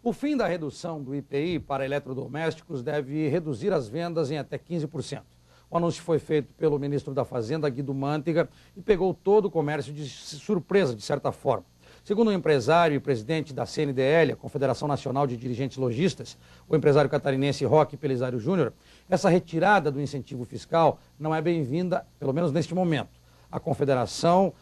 O fim da redução do IPI para eletrodomésticos deve reduzir as vendas em até 15%. O anúncio foi feito pelo ministro da Fazenda, Guido Mantega, e pegou todo o comércio de surpresa, de certa forma. Segundo o empresário e presidente da CNDL, a Confederação Nacional de Dirigentes Lojistas, o empresário catarinense Roque Pelisário Júnior, essa retirada do incentivo fiscal não é bem-vinda, pelo menos neste momento. A Confederação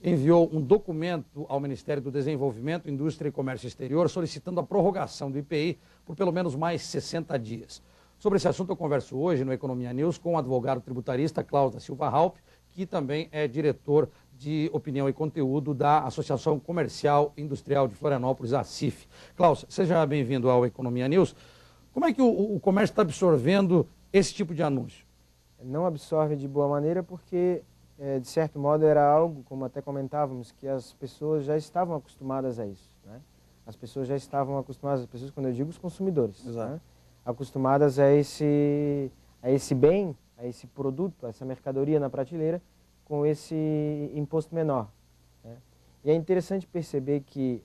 enviou um documento ao Ministério do Desenvolvimento, Indústria e Comércio Exterior solicitando a prorrogação do IPI por pelo menos mais 60 dias. Sobre esse assunto eu converso hoje no Economia News com o advogado tributarista Klaus da Silva Raupp, que também é diretor de opinião e conteúdo da Associação Comercial e Industrial de Florianópolis, a ACIF. Klaus, seja bem-vindo ao Economia News. Como é que o comércio está absorvendo esse tipo de anúncio? Não absorve de boa maneira porque, de certo modo, era algo, como até comentávamos, que as pessoas já estavam acostumadas a isso, né? As pessoas já estavam acostumadas, as pessoas, quando eu digo os consumidores, né? Acostumadas a esse bem, a esse produto, a essa mercadoria na prateleira, com esse imposto menor, né? E é interessante perceber que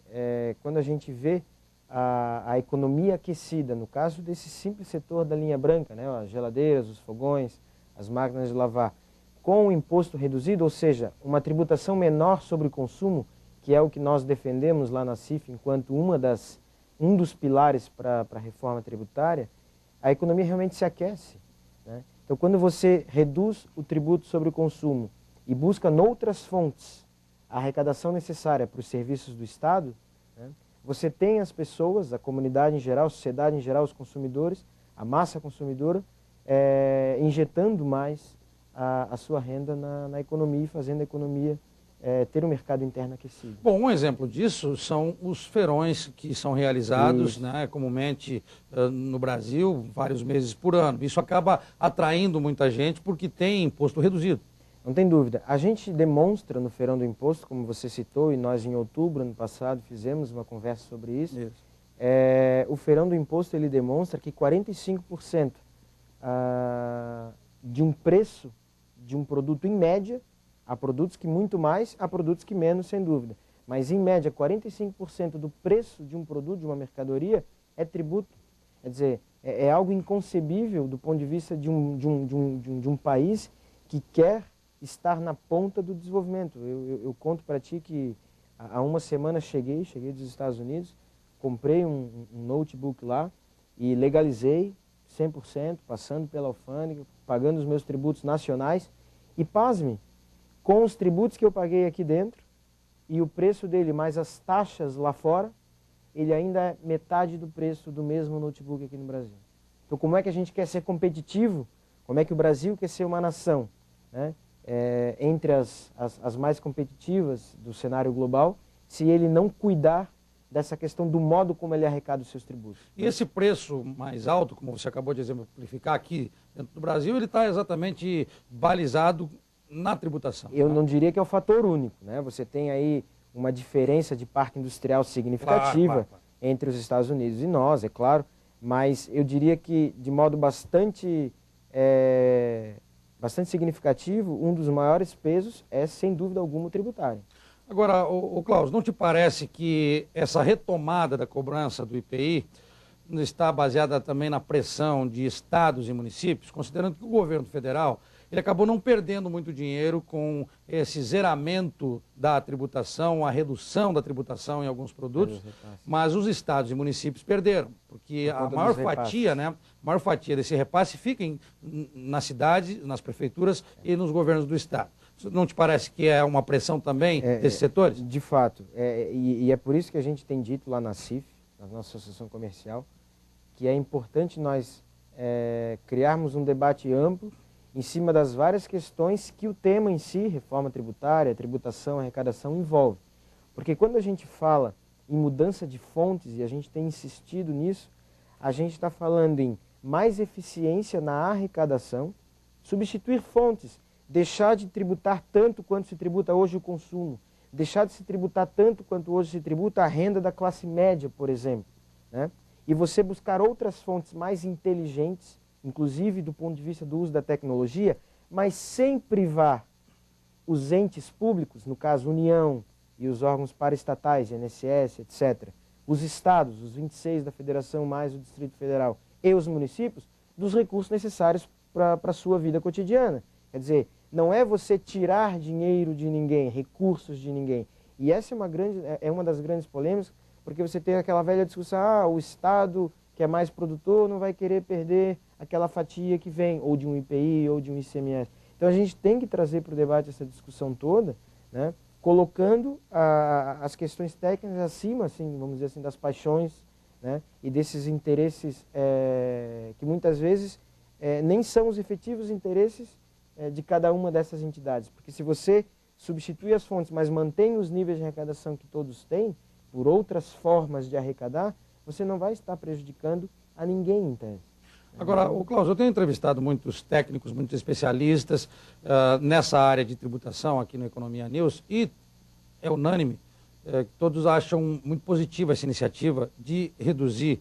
quando a gente vê a economia aquecida, no caso desse simples setor da linha branca, né? As geladeiras, os fogões, as máquinas de lavar, com o imposto reduzido, ou seja, uma tributação menor sobre o consumo, que é o que nós defendemos lá na CIF enquanto um dos pilares para a reforma tributária, a economia realmente se aquece, né? Então, quando você reduz o tributo sobre o consumo e busca noutras fontes a arrecadação necessária para os serviços do Estado, né, você tem as pessoas, a comunidade em geral, a sociedade em geral, os consumidores, a massa consumidora, injetando mais a sua renda na economia e fazendo a economia ter um mercado interno aquecido. Bom, um exemplo disso são os feirões que são realizados, né, comumente no Brasil, vários meses por ano. Isso acaba atraindo muita gente porque tem imposto reduzido. Não tem dúvida. A gente demonstra no Feirão do Imposto, como você citou, e nós em outubro, ano passado, fizemos uma conversa sobre isso. O Feirão do Imposto ele demonstra que 45% de um preço de um produto em média, há produtos que muito mais, há produtos que menos, sem dúvida. Mas, em média, 45% do preço de um produto, de uma mercadoria, é tributo. Quer dizer, é algo inconcebível do ponto de vista de um país que quer estar na ponta do desenvolvimento. Eu conto para ti que há uma semana cheguei dos Estados Unidos, comprei um notebook lá e legalizei 100%, passando pela alfândega, pagando os meus tributos nacionais e, pasme, com os tributos que eu paguei aqui dentro e o preço dele mais as taxas lá fora, ele ainda é metade do preço do mesmo notebook aqui no Brasil. Então, como é que a gente quer ser competitivo? Como é que o Brasil quer ser uma nação, né, entre as mais competitivas do cenário global, se ele não cuidar dessa questão do modo como ele arrecada os seus tributos? E esse preço mais alto, como você acabou de exemplificar aqui dentro do Brasil, ele está exatamente balizado na tributação. Eu não diria que é o fator único, né? Você tem aí uma diferença de parque industrial significativa claro. Entre os Estados Unidos e nós, é claro, mas eu diria que de modo bastante significativo, um dos maiores pesos é, sem dúvida alguma, o tributário. Agora, Klaus, não te parece que essa retomada da cobrança do IPI está baseada também na pressão de estados e municípios, considerando que o governo federal ele acabou não perdendo muito dinheiro com esse zeramento da tributação, a redução da tributação em alguns produtos, mas os estados e municípios perderam, porque a maior fatia, né, a maior fatia desse repasse fica na cidade, nas prefeituras e nos governos do estado. Não te parece que é uma pressão também desses setores? De fato, e é por isso que a gente tem dito lá na CIF, na nossa associação comercial, que é importante nós criarmos um debate amplo em cima das várias questões que o tema em si, reforma tributária, tributação, arrecadação, envolve. Porque quando a gente fala em mudança de fontes, e a gente tem insistido nisso, a gente está falando em mais eficiência na arrecadação, substituir fontes, deixar de tributar tanto quanto se tributa hoje o consumo, deixar de se tributar tanto quanto hoje se tributa a renda da classe média, por exemplo, né? E você buscar outras fontes mais inteligentes, inclusive do ponto de vista do uso da tecnologia, mas sem privar os entes públicos, no caso União e os órgãos paraestatais, INSS, etc., os estados, os 26 da federação mais o Distrito Federal e os municípios, dos recursos necessários para a sua vida cotidiana. Quer dizer, não é você tirar dinheiro de ninguém, recursos de ninguém. E essa é uma das grandes polêmicas, porque você tem aquela velha discussão, o Estado que é mais produtor não vai querer perder aquela fatia que vem, ou de um IPI, ou de um ICMS. Então a gente tem que trazer para o debate essa discussão toda, né, colocando as questões técnicas acima, assim, vamos dizer assim, das paixões, né, e desses interesses que muitas vezes nem são os efetivos interesses de cada uma dessas entidades. Porque se você substitui as fontes, mas mantém os níveis de arrecadação que todos têm, por outras formas de arrecadar, você não vai estar prejudicando a ninguém, em tese. Agora, Cláudio, eu tenho entrevistado muitos técnicos, muitos especialistas nessa área de tributação aqui no Economia News e é unânime, todos acham muito positiva essa iniciativa de reduzir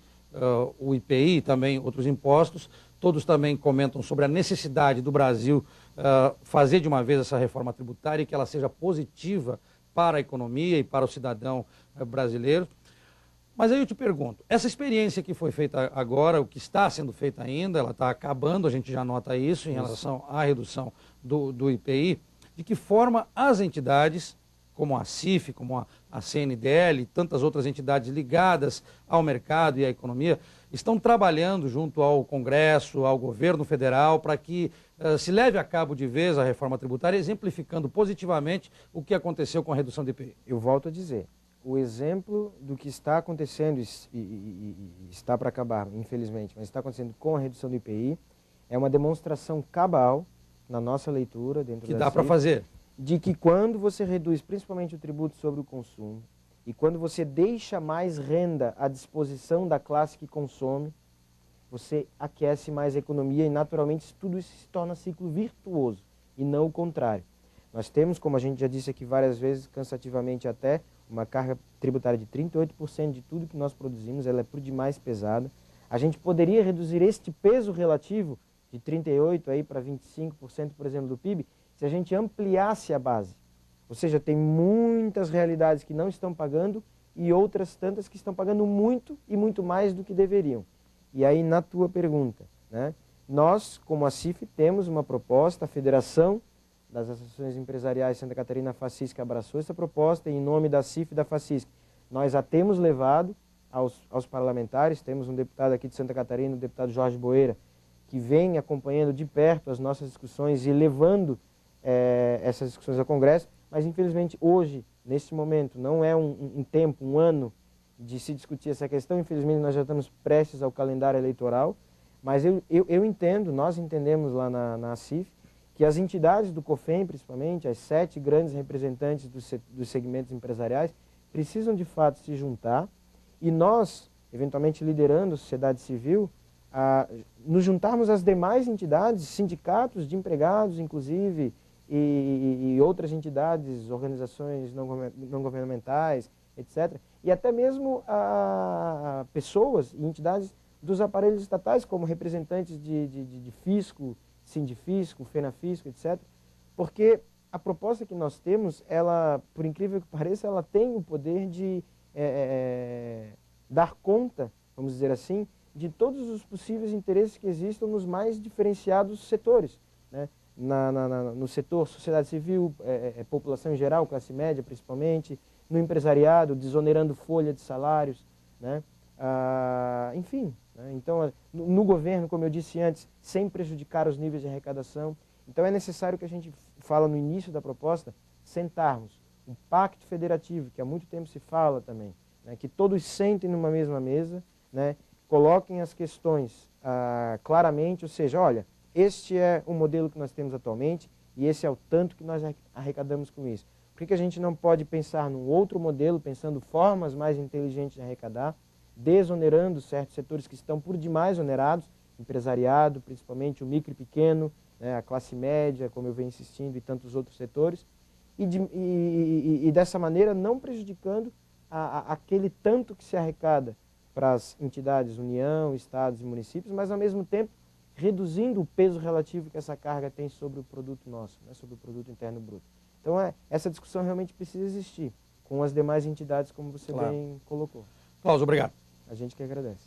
o IPI e também outros impostos. Todos também comentam sobre a necessidade do Brasil fazer de uma vez essa reforma tributária e que ela seja positiva para a economia e para o cidadão brasileiro. Mas aí eu te pergunto, essa experiência que foi feita agora, o que está sendo feita ainda, ela está acabando, a gente já nota isso em relação à redução do IPI, de que forma as entidades, como a CIF, como a CNDL e tantas outras entidades ligadas ao mercado e à economia, estão trabalhando junto ao Congresso, ao governo federal, para que se leve a cabo de vez a reforma tributária, exemplificando positivamente o que aconteceu com a redução do IPI. Eu volto a dizer, o exemplo do que está acontecendo e está para acabar, infelizmente, mas está acontecendo com a redução do IPI, é uma demonstração cabal, na nossa leitura, dentro que da dá para CIF, fazer. De que quando você reduz principalmente o tributo sobre o consumo e quando você deixa mais renda à disposição da classe que consome, você aquece mais a economia e naturalmente tudo isso se torna ciclo virtuoso e não o contrário. Nós temos, como a gente já disse aqui várias vezes, cansativamente até, uma carga tributária de 38% de tudo que nós produzimos, ela é por demais pesada. A gente poderia reduzir este peso relativo de 38% aí para 25%, por exemplo, do PIB, se a gente ampliasse a base. Ou seja, tem muitas realidades que não estão pagando e outras tantas que estão pagando muito e muito mais do que deveriam. E aí, na tua pergunta, né, nós, como a CIF, temos uma proposta, a Federação das Associações Empresariais Santa Catarina FACISC abraçou essa proposta e, em nome da CIF e da FACISC, nós a temos levado aos parlamentares. Temos um deputado aqui de Santa Catarina, o deputado Jorge Boeira, que vem acompanhando de perto as nossas discussões e levando essas discussões ao Congresso, mas infelizmente hoje, neste momento, não é um tempo, um ano de se discutir essa questão. Infelizmente nós já estamos prestes ao calendário eleitoral, mas eu entendo, nós entendemos lá na CIF, que as entidades do COFEM, principalmente, as 7 grandes representantes dos segmentos empresariais, precisam de fato se juntar e nós, eventualmente liderando a sociedade civil, nos juntarmos às demais entidades, sindicatos de empregados, inclusive, e outras entidades, organizações não governamentais, etc. E até mesmo a pessoas e entidades dos aparelhos estatais, como representantes de fisco, Sindifisco, Fenafisco, etc. Porque a proposta que nós temos, ela, por incrível que pareça, ela tem o poder de dar conta, vamos dizer assim, de todos os possíveis interesses que existam nos mais diferenciados setores, né? No setor sociedade civil, população em geral, classe média principalmente, no empresariado, desonerando folha de salários, né? Enfim, né? Então, no governo, como eu disse antes, sem prejudicar os níveis de arrecadação. Então é necessário que a gente fala no início da proposta, sentarmos um pacto federativo, que há muito tempo se fala também, né? Que todos sentem numa mesma mesa, né? Coloquem as questões claramente, ou seja, olha, este é o modelo que nós temos atualmente e esse é o tanto que nós arrecadamos com isso. Por que a gente não pode pensar num outro modelo, pensando formas mais inteligentes de arrecadar, desonerando certos setores que estão por demais onerados, empresariado, principalmente o micro e pequeno, né, a classe média, como eu venho insistindo, e tantos outros setores, e dessa maneira não prejudicando aquele tanto que se arrecada para as entidades, União, Estados e municípios, mas ao mesmo tempo reduzindo o peso relativo que essa carga tem sobre o produto nosso, né, sobre o produto interno bruto. Então essa discussão realmente precisa existir com as demais entidades, como você bem colocou. Cláudio, obrigado. A gente que agradece.